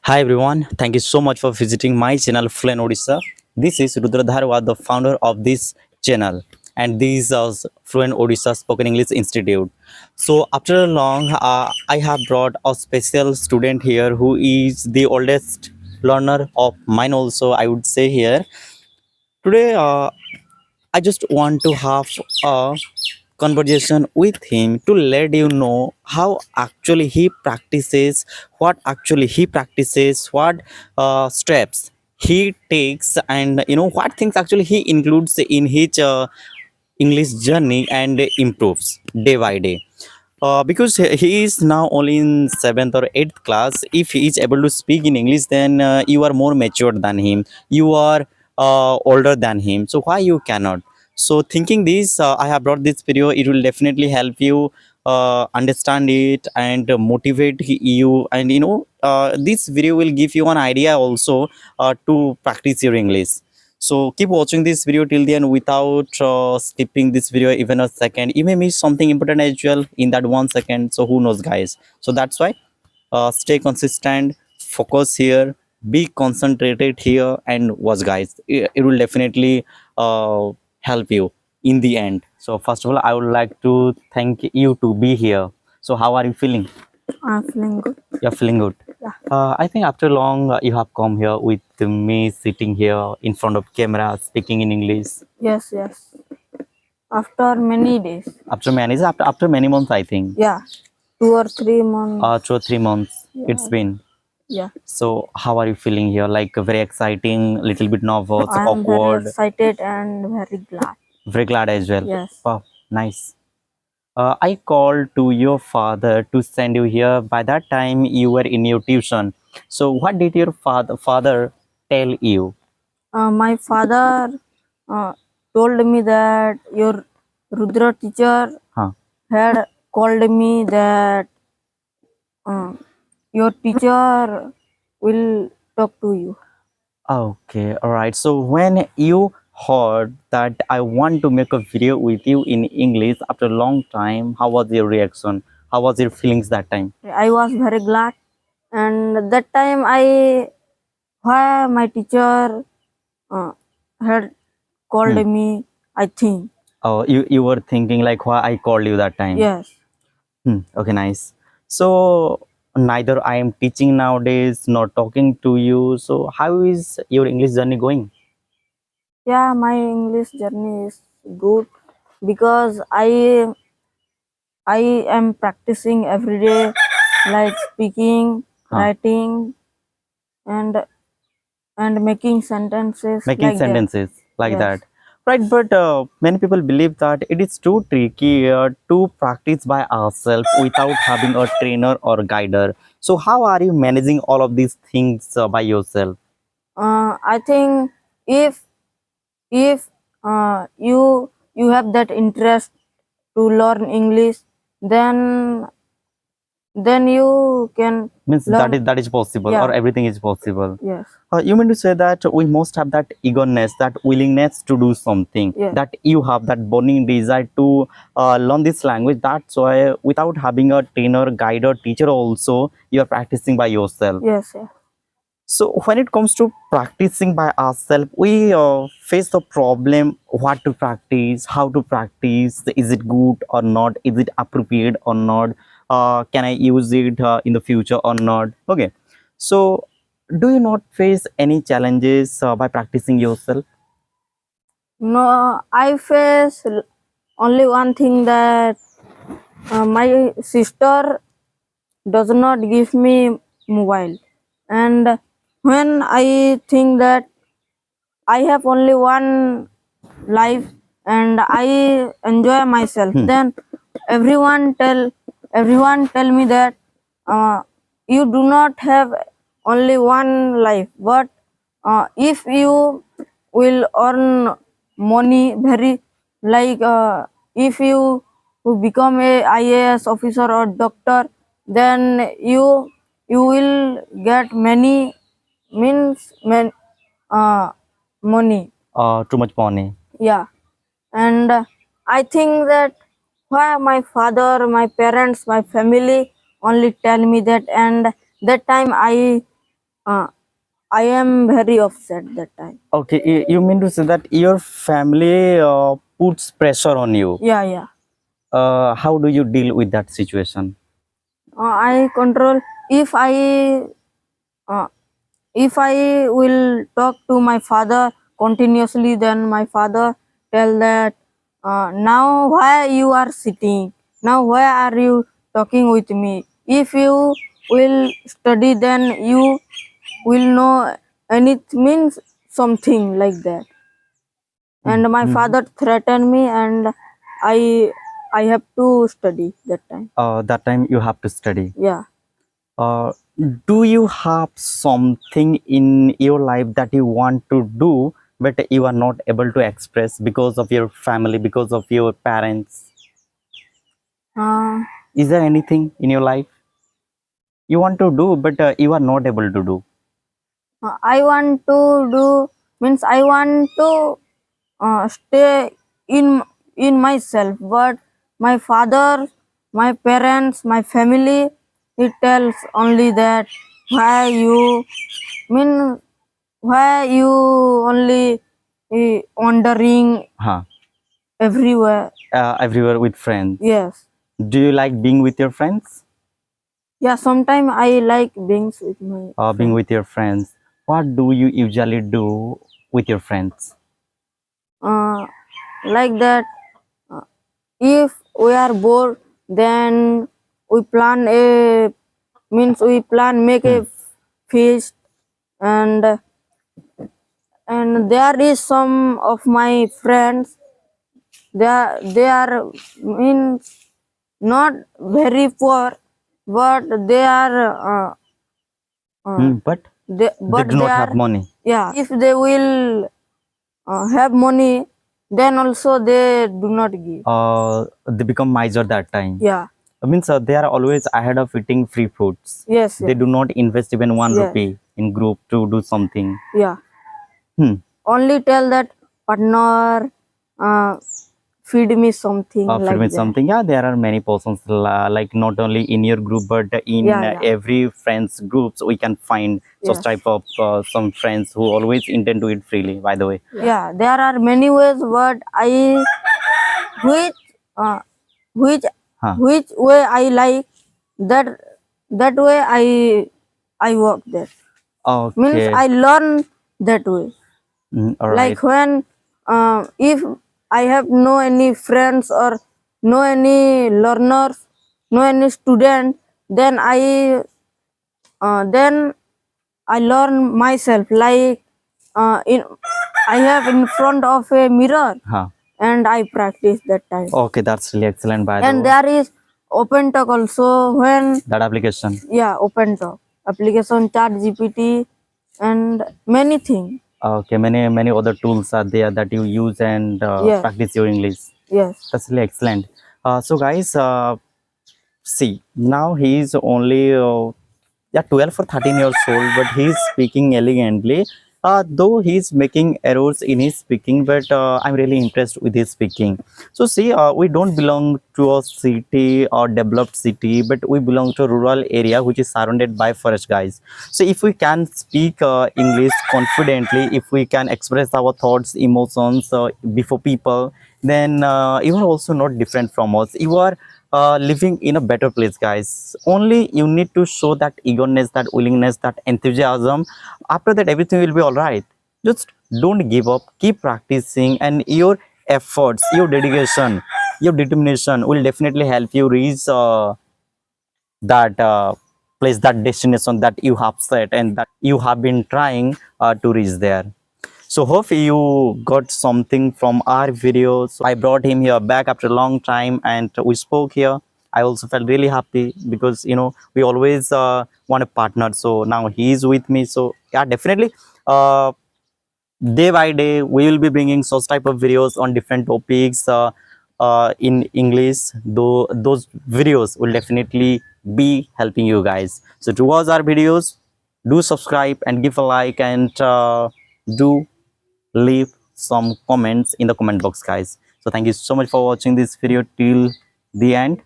Hi everyone, thank you so much for visiting my channel Fluent Odisha. This is Rudra Dharwad, the founder of this channel, and this is Fluent Odisha Spoken English Institute. So after a long, I have brought a special student here who is the oldest learner of mine also, I would say here. Today, I just want to have a conversation with him to let you know how actually he practices, what steps he takes, and what things actually he includes in his English journey and improves day by day. Because he is now only in seventh or eighth class. If he is able to speak in English, then you are more matured than him. You are older than him. So why you cannot? So thinking this, I have brought this video. It will definitely help you understand it and motivate you. And this video will give you an idea also to practice your English. So keep watching this video till the end without skipping this video even a second. You may miss something important as well in that 1 second. So who knows, guys? So that's why stay consistent, focus here, be concentrated here, and watch, guys. It will definitely help you in the end. So first of all, I would like to thank you to be here. So how are you feeling? I'm feeling good. You're feeling good. Yeah. I think after long you have come here with me sitting here in front of camera speaking in English. Yes, yes. After many days. After many months, I think. Yeah. 2 or 3 months. 2 or 3 months it's Yeah. been. Yeah. So how are you feeling here? Like very exciting, little bit nervous, I am very awkward, excited and very glad. very glad as well. Yes. Wow, nice. I called to your father to send you here. By that time, you were in your tuition. So what did your father tell you? My father uh, told me that your Rudra teacher Huh. had called me that uh, your teacher will talk to you. Okay, all right. So when you heard that I want to make a video with you in English after a long time, how was your reaction? How was your feelings that time? I was very glad, and that time why my teacher uh, had called me, I think. Oh, you were thinking like why I called you that time. Yes. Okay, nice. So neither I am teaching nowadays nor talking to you. So how is your English journey going? Yeah, my English journey is good because I am practicing every day, like speaking, writing, and making sentences Making like that. sentences like Yes. that, right? But many people believe that it is too tricky to practice by ourselves without having a trainer or guider. So how are you managing all of these things by yourself? I think if if you have that interest to learn English, then you can Means learn. that is possible, or Yeah. everything is possible. Yes. You mean to say that we must have that eagerness, that willingness to do something, Yeah. that you have that burning desire to learn this language. That's why without having a trainer, guide, or teacher also, you are practicing by yourself. Yes. Yeah. So when it comes to practicing by ourselves, we face the problem: what to practice, how to practice, is it good or not, is it appropriate or not, can I use it in the future or not? Okay, so do you not face any challenges by practicing yourself? No, I face only one thing, that my sister does not give me mobile, and when I think that I have only one life and I enjoy myself, then everyone tell me that you do not have only one life, but if you will earn money very, like if you become a IAS officer or doctor, then you will get many, means uh, money. Too much money. Yeah. And I think that why my father, my parents, my family only tell me that, and that time uh, I am very upset that time. Okay, you mean to say that your family puts pressure on you. Yeah, yeah. How do you deal with that situation? I control uh, if I will talk to my father continuously, then my father tell that now why you are sitting, now why are you talking with me? If you will study, then you will know, and it means something like that. And my Mhm. father threatened me, and I I have to study that time. That time you have to study. Yeah. Uh, do you have something in your life that you want to do but you are not able to express because of your family, because of your parents? Uh, Is there anything in your life you want to do but you are not able to do? I want to do means I want to stay in myself, but my father, my parents, my family, it tells only that why you mean why you only wandering Huh. everywhere. Everywhere with friends. Yes. Do you like being with your friends? Yeah, sometimes I like being with my Being friends. with your friends. What do you usually do with your friends? Uh, like that, uh, if we are bored, then we plan a means we plan make Hmm. a feast, and there is some of my friends, they are means not very poor, but they are uh, But they, they but do they not have are, money. yeah, if they will have money, then also they do not give. They become miser that time. Yeah. Means they are always ahead of eating free foods. Yes. They Yeah. do not invest even one Yes. rupee in group to do something. Yeah. Hmm. Only tell that partner, uh, feed me something Feed like me that. something. Yeah, there are many persons like not only in your group but in Yeah. Yeah. every friends groups we can find such Yes. type of some friends who always intend to eat freely. By the way. Yeah. There are many ways, but I which uh, which Huh. which way I like, that that way I work there. Means Okay. I learn that way. All right. Like when if I have no any friends or no any learners, no any student, then I learn myself. Like in I have in front of a mirror, Huh. and I practice that time. Okay, that's really excellent. By the And way, there is open talk also. When that application. yeah, open talk application, chat GPT, and many things. Okay, many other tools are there that you use and Yes. practice your English. Yes. That's really excellent. So guys, see, now he is only yeah 12 or 13 years old, but he is speaking elegantly. Though he is making errors in his speaking, but I'm really impressed with his speaking. So see, we don't belong to a city or developed city, but we belong to a rural area which is surrounded by forest, guys. So if we can speak English confidently, if we can express our thoughts, emotions before people, then you are also not different from us. You are living in a better place, guys. Only you need to show that eagerness, that willingness, that enthusiasm. After that, everything will be all right. Just don't give up, keep practicing, and your efforts, your dedication, your determination will definitely help you reach that place, that destination that you have set and that you have been trying to reach there. So hope you got something from our video. So I brought him here back after a long time and we spoke here. I also felt really happy because we always want a partner. So now he is with me. So yeah, definitely uh, day by day we will be bringing such type of videos on different topics in English. Though those videos will definitely be helping you guys. So to watch our videos, do subscribe and give a like, and do leave some comments in the comment box, guys. So thank you so much for watching this video till the end.